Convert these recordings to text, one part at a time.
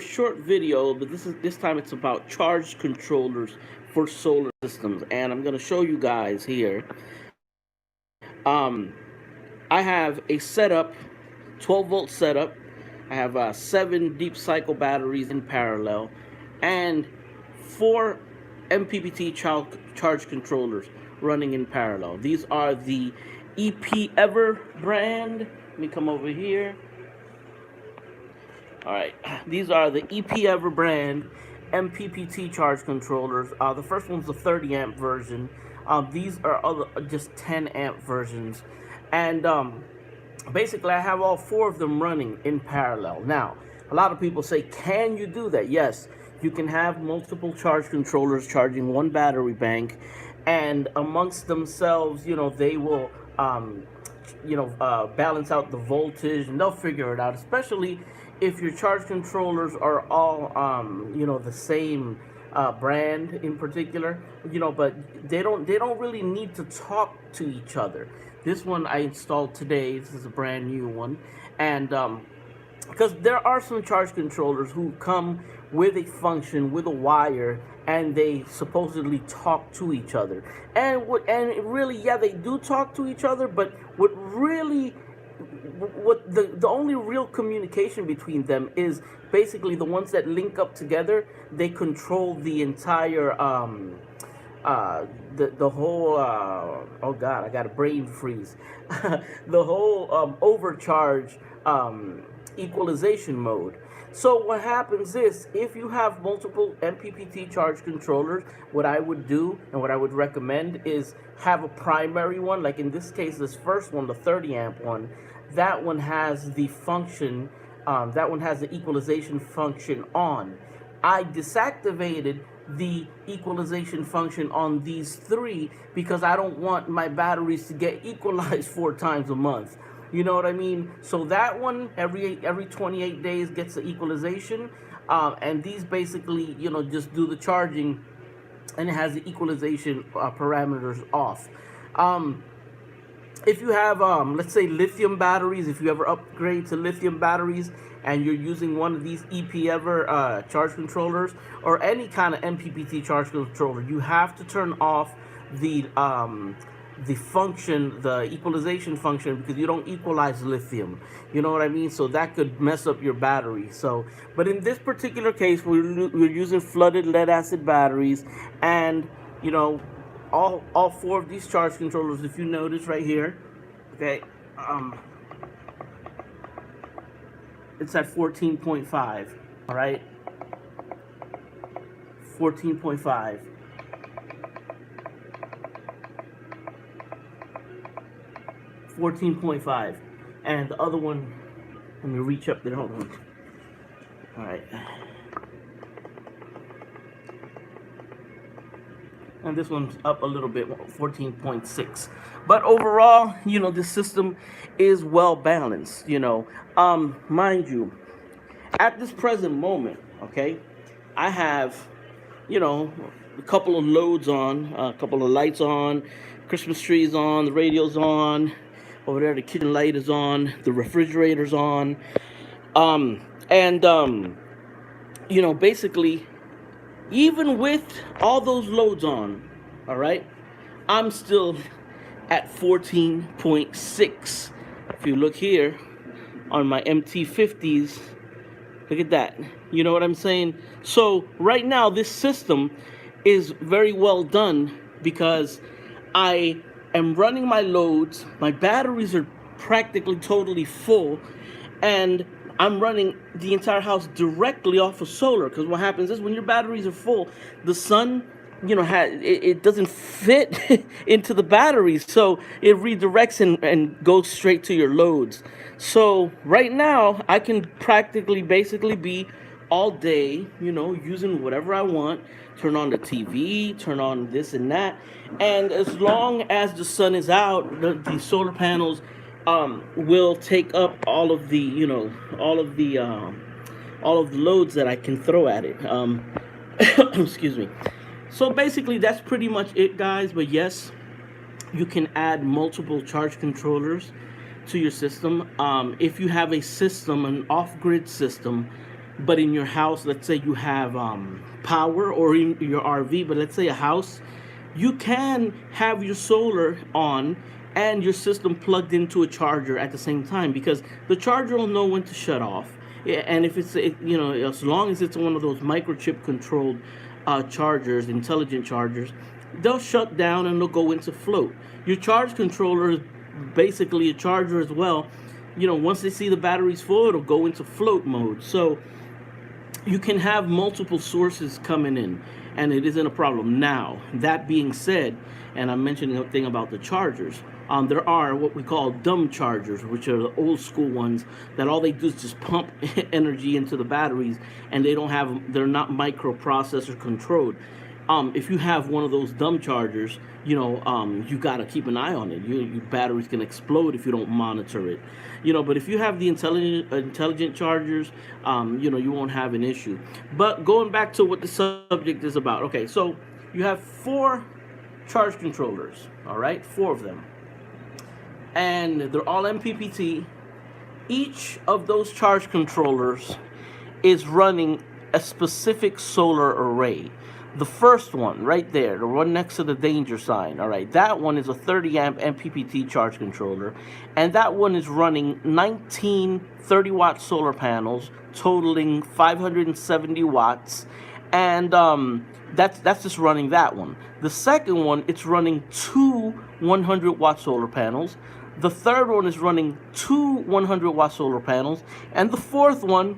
Short video, but this time it's about charge controllers for solar systems, and I'm going to show you guys here. I have a setup, 12-volt setup. I have 7 deep cycle batteries in parallel, and 4 MPPT charge controllers running in parallel. These are the EP Ever brand. Let me come over here. All right, these are the EP Ever brand MPPT charge controllers. The first one's the 30 amp version. These are just 10 amp versions, and basically I have all 4 of them running in parallel. Now, a lot of people say, can you do that? Yes, you can have multiple charge controllers charging one battery bank, and amongst themselves, they will balance out the voltage, and they'll figure it out, especially if your charge controllers are all the same brand in particular, but they don't really need to talk to each other. This one I installed today. This is a brand new one, and because there are some charge controllers who come with a function with a wire, and they supposedly talk to each other, and really, yeah, they do talk to each other, but what the only real communication between them is basically the ones that link up together. They control the entire the whole oh god, I got a brain freeze. The whole overcharge equalization mode. So what happens is, if you have multiple MPPT charge controllers, what I would do and what I would recommend is have a primary one. Like in this case, this first one, the 30 amp one, that one has the function, that one has the equalization function on. I desactivated the equalization function on these 3 because I don't want my batteries to get equalized 4 times a month. You know what I mean? So that one every 28 days gets the equalization, and these basically just do the charging, and it has the equalization parameters off. If you have let's say lithium batteries, if you ever upgrade to lithium batteries and you're using one of these EP Ever charge controllers, or any kind of MPPT charge controller, you have to turn off the function, the equalization function, because you don't equalize lithium. You know what I mean? So that could mess up your battery. So, but in this particular case, we're using flooded lead acid batteries, and all 4 of these charge controllers, if you notice right here, okay, it's at 14.5. All right, 14.5. 14.5, and the other one, let me reach up there, hold on. All right, and this one's up a little bit, 14.6. But overall, this system is well balanced. Mind you, at this present moment, okay, I have a couple of loads on, a couple of lights on, Christmas trees on, the radio's on. Over there, the kitchen light is on, the refrigerator's on, and basically, even with all those loads on, all right, I'm still at 14.6. If you look here on my MT50s, look at that. You know what I'm saying? So right now, this system is very well done because I am running my loads. My batteries are practically totally full, and I'm running the entire house directly off of solar. Because what happens is, when your batteries are full, the sun, it doesn't fit into the batteries, so it redirects and goes straight to your loads. So right now, I can practically basically be all day, using whatever I want. Turn on the TV, turn on this and that, and as long as the sun is out, the solar panels will take up all of the loads that I can throw at it. Excuse me. So basically, that's pretty much it, guys. But yes, you can add multiple charge controllers to your system. If you have a system, an off-grid system, But in your house, let's say you have power, or in your RV, but let's say a house, you can have your solar on and your system plugged into a charger at the same time, because the charger will know when to shut off. And if it's as long as it's one of those microchip controlled chargers, intelligent chargers, they'll shut down and they'll go into float. Your charge controller is basically a charger as well. Once they see the battery's full, it'll go into float mode. So you can have multiple sources coming in, and it isn't a problem. Now, that being said, and I'm mentioning a thing about the chargers, there are what we call dumb chargers, which are the old school ones that all they do is just pump energy into the batteries, and they're not microprocessor controlled. If you have one of those dumb chargers, you got to keep an eye on it. Your batteries can explode if you don't monitor it. But if you have the intelligent chargers, you won't have an issue. But going back to what the subject is about. Okay, so you have 4 charge controllers, all right? 4 of them. And they're all MPPT. Each of those charge controllers is running a specific solar array. The first one right there, the one next to the danger sign, all right, that one is a 30 amp MPPT charge controller, and that one is running 19 30-watt solar panels totaling 570 watts, and that's just running that one. The second one, it's running 2 100-watt solar panels. The third one is running 2 100-watt solar panels, and the fourth one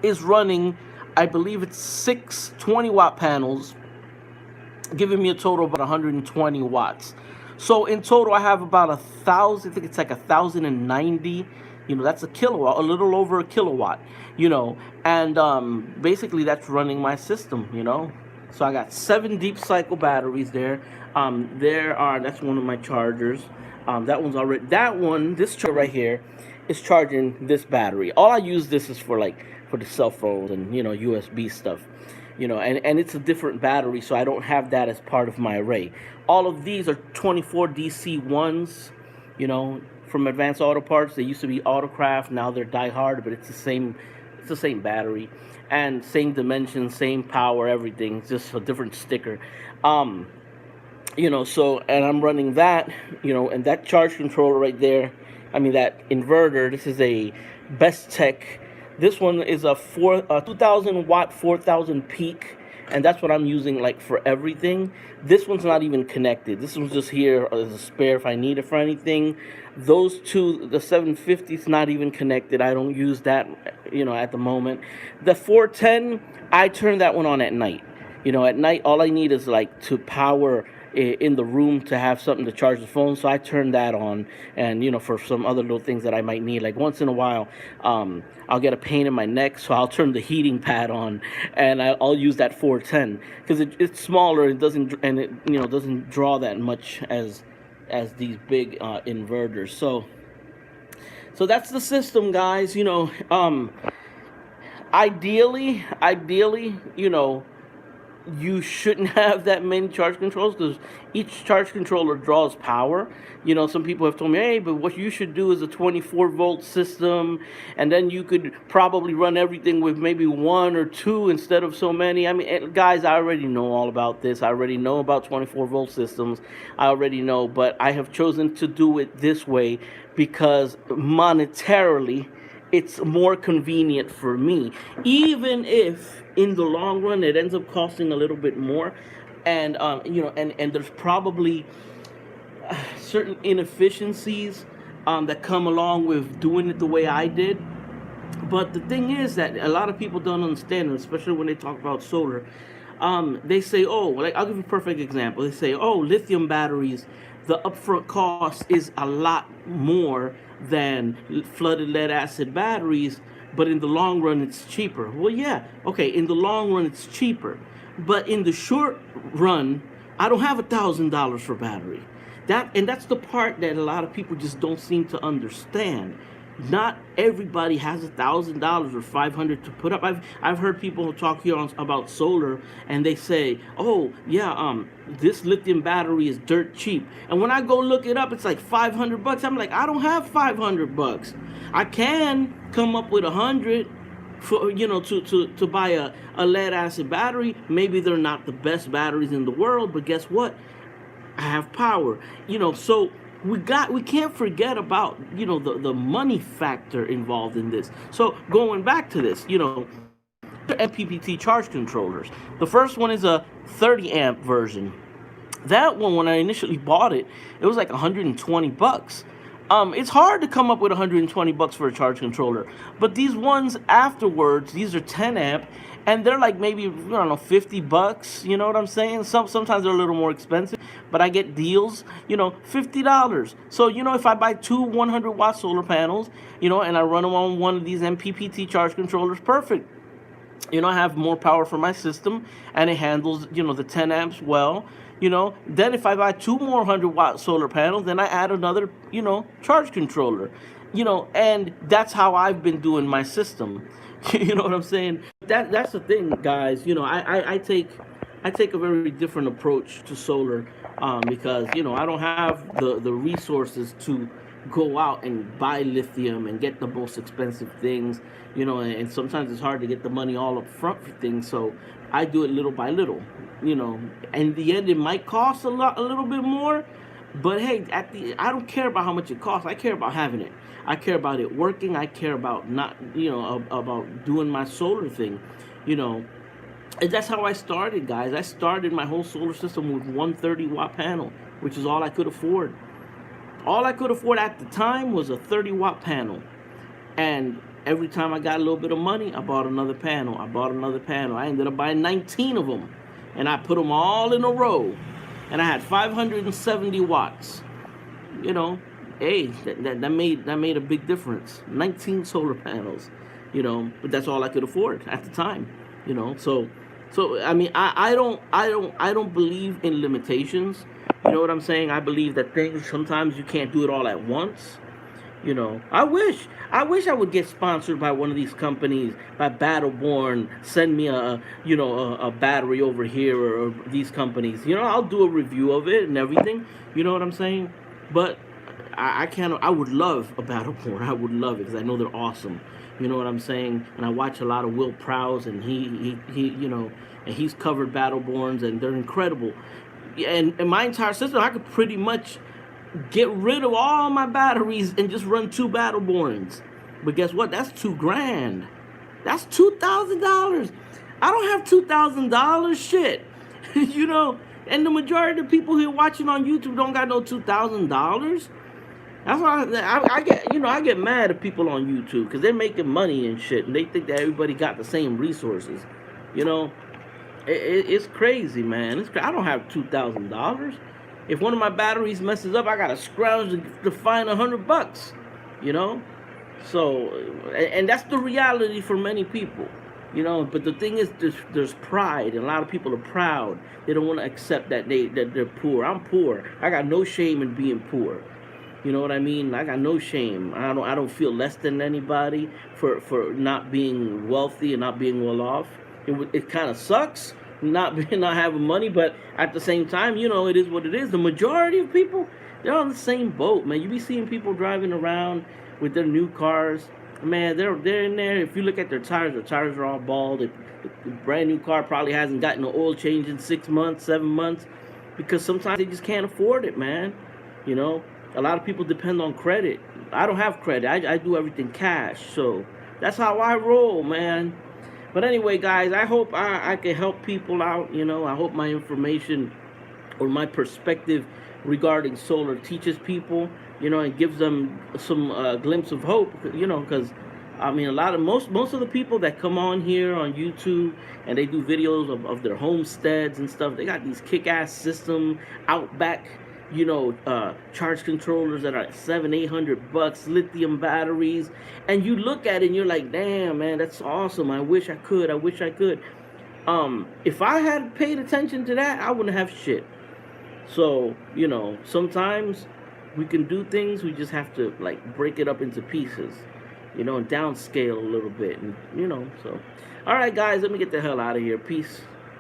is running, I believe it's 6 20-watt panels, giving me a total of about 120 watts. So in total, I have about 1,000, I think it's like 1,090, that's a kilowatt, a little over a kilowatt, and basically that's running my system, So I got 7 deep cycle batteries there. That's one of my chargers. This charger right here is charging this battery. All I use this is for the cell phones and USB stuff, and it's a different battery, so I don't have that as part of my array. All of these are 24 DC ones, from Advanced Auto Parts. They used to be Autocraft, now they're Die Hard, but it's the same battery and same dimensions, same power, everything. It's just a different sticker. So, and I'm running that, and that charge controller right there, that inverter, this is a Bestech. This one is a 2,000 watt, 4,000 peak, and that's what I'm using for everything. This one's not even connected. This one's just here as a spare if I need it for anything. Those two, the 750 is not even connected. I don't use that, at the moment. The 410, I turn that one on at night. At night, all I need is to power in the room to have something to charge the phone, so I turn that on, and for some other little things that I might need, like once in a while I'll get a pain in my neck, so I'll turn the heating pad on, and I'll use that 410 because it's smaller, it doesn't draw that much as these big inverters. So that's the system, guys. Ideally, you shouldn't have that many charge controls because each charge controller draws power. Some people have told me, hey, but what you should do is a 24-volt system, and then you could probably run everything with maybe 1 or 2 instead of so many. Guys, I already know all about this. I already know about 24-volt systems. I already know, but I have chosen to do it this way because monetarily, it's more convenient for me, even if in the long run it ends up costing a little bit more, and and there's probably certain inefficiencies that come along with doing it the way I did. But the thing is that a lot of people don't understand, especially when they talk about solar. They say, I'll give you a perfect example. They say, lithium batteries, the upfront cost is a lot more than flooded lead acid batteries, but in the long run it's cheaper. Well, yeah, okay, in the long run it's cheaper, but in the short run, I don't have $1,000 for battery. That's the part that a lot of people just don't seem to understand. Not everybody has $1,000 or $500 to put up. I've heard people talk here about solar, and they say, this lithium battery is dirt cheap. And when I go look it up, it's like $500. I'm like, I don't have $500. I can come up with 100 for, to buy a lead acid battery. Maybe they're not the best batteries in the world, but guess what? I have power. So we can't forget about the money factor involved in this. So going back to this, MPPT charge controllers. The first one is a 30 amp version. That one, when I initially bought it, it was like 120 bucks. It's hard to come up with 120 bucks for a charge controller, but these ones afterwards, these are 10 amp, and they're like maybe, I don't know, 50 bucks. You know what I'm saying? Sometimes they're a little more expensive, but I get deals, $50. So if I buy two 100-watt solar panels, and I run them on one of these MPPT charge controllers, perfect. I have more power for my system, and it handles, the 10 amps well. Then if I buy two more 100-watt solar panels, then I add another, charge controller. And that's how I've been doing my system. You know what I'm saying? That's the thing, guys. I take a very different approach to solar, because I don't have the resources to go out and buy lithium and get the most expensive things, and sometimes it's hard to get the money all up front for things. So I do it little by little, and in the end it might cost a little bit more, but hey, I don't care about how much it costs. I care about having it. I care about it working. I care about not, about doing my solar thing, and that's how I started, guys. I started my whole solar system with one 30-watt panel, which is all I could afford. All I could afford at the time was a 30-watt panel. And every time I got a little bit of money, I bought another panel. I ended up buying 19 of them. And I put them all in a row. And I had 570 watts. Hey, that made a big difference. 19 solar panels. But that's all I could afford at the time. So I mean, I don't believe in limitations. You know what I'm saying? I believe that things, sometimes you can't do it all at once. I wish I would get sponsored by one of these companies, by Battleborn. Send me a battery over here, or these companies. I'll do a review of it and everything. You know what I'm saying? But I can't. I would love a Battleborn. I would love it because I know they're awesome. You know what I'm saying? And I watch a lot of Will Prowse, and he and he's covered Battleborns, and they're incredible. And my entire system, I could pretty much get rid of all my batteries and just run two Battleborns. But guess what? That's $2,000. That's $2,000. I don't have $2,000. Shit. And the majority of the people here watching on YouTube don't got no $2,000. That's why I get, I get mad at people on YouTube because they're making money and shit, and they think that everybody got the same resources. It's crazy, man. I don't have $2,000. If one of my batteries messes up, I gotta scrounge to find $100. So, and that's the reality for many people. But the thing is, there's pride, and a lot of people are proud. They don't want to accept that they're poor. I'm poor. I got no shame in being poor. You know what I mean? I got no shame. I don't feel less than anybody for not being wealthy and not being well off. It kind of sucks not having money, but at the same time, it is what it is. The majority of people, they're on the same boat, man. You be seeing people driving around with their new cars. Man, they're in there. If you look at their tires are all bald. The brand new car probably hasn't gotten an oil change in 6 months, 7 months, because sometimes they just can't afford it, man. A lot of people depend on credit. I don't have credit. I do everything cash. So that's how I roll, man. But anyway, guys, I hope I can help people out. I hope my information or my perspective regarding solar teaches people, and gives them some glimpse of hope, because I mean, most of the people that come on here on YouTube and they do videos of their homesteads and stuff, they got these kick-ass system Outback, charge controllers that are $700-800, lithium batteries, and you look at it and you're like, damn, man, that's awesome. I wish I could. If I had paid attention to that, I wouldn't have shit. So, sometimes we can do things, we just have to break it up into pieces, and downscale a little bit, and so. All right, guys, let me get the hell out of here. Peace.